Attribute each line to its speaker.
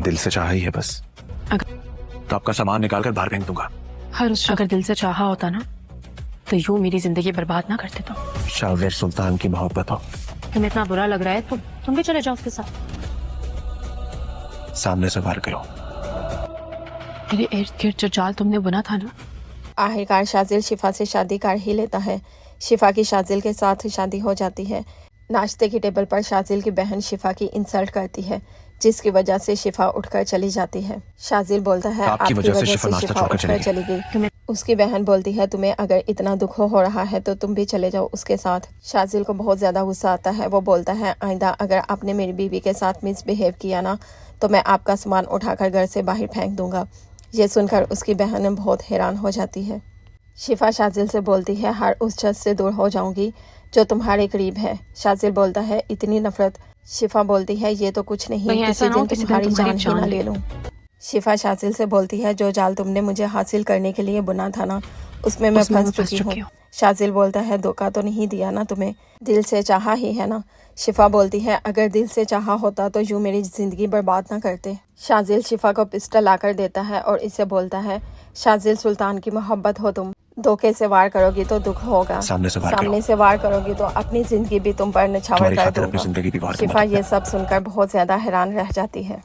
Speaker 1: दिल से चाहा ही है बस। तो आपका सामान निकाल कर बाहर फेंक दूंगा।
Speaker 2: हर उस अगर दिल से चाहा होता ना तो यूं मेरी जिंदगी बर्बाद ना करते तो।
Speaker 1: शाहज़ेब सुल्तान की मोहब्बत हो।
Speaker 2: तुम्हें इतना बुरा लग रहा है तो तुम भी चले जाओ उसके साथ।
Speaker 1: सामने से वार करो।
Speaker 2: मेरे इर्द गिर्द जो जाल तुमने बुना था ना।
Speaker 3: आखिरकार शाजिल शिफा से शादी कर ही लेता है। शिफा की शाजिल के साथ शादी हो जाती है। नाश्ते की टेबल पर शाजिल की बहन शिफा की इंसल्ट करती है, जिसकी वजह से शिफा उठकर चली जाती है। शाजिल बोलता है आपकी वजह से शिफा उठकर चली गई। उसकी बहन बोलती है तुम्हें अगर इतना दुख हो रहा है तो तुम भी चले जाओ उसके साथ। शाजिल को बहुत ज्यादा गुस्सा आता है। वो बोलता है आइंदा अगर आपने मेरी बीवी के साथ मिसबिहेव किया ना तो मैं आपका सामान उठाकर घर से बाहर फेंक दूंगा। ये सुनकर उसकी बहन बहुत हैरान हो जाती है। शिफा शाजिल से बोलती है हर उस शख्स से दूर हो जाऊंगी जो तुम्हारे करीब है। शाजिल बोलता है इतनी नफरत। शिफा बोलती है ये तो कुछ नहीं, किसी दिन तुम्हारी जान ही ना ले लूं। शिफा शाजिल से बोलती है जो जाल तुमने मुझे हासिल करने के लिए बुना था ना उसमें मैं फंस चुकी हूँ। शाजिल बोलता है धोखा तो नहीं दिया ना तुम्हें, दिल से चाहा ही है ना। शिफा बोलती है अगर दिल से चाहा होता तो यूं मेरी जिंदगी बर्बाद ना करते। शाजिल शिफा को पिस्टल लाकर देता है और इसे बोलता है शाजिल सुल्तान की मोहब्बत हो तुम, धोखे से वार करोगी तो दुख होगा, सामने से वार करोगी तो अपनी जिंदगी भी तुम पर निछावर कर दूंगा। शिफा ये सब सुनकर बहुत ज्यादा हैरान रह जाती है।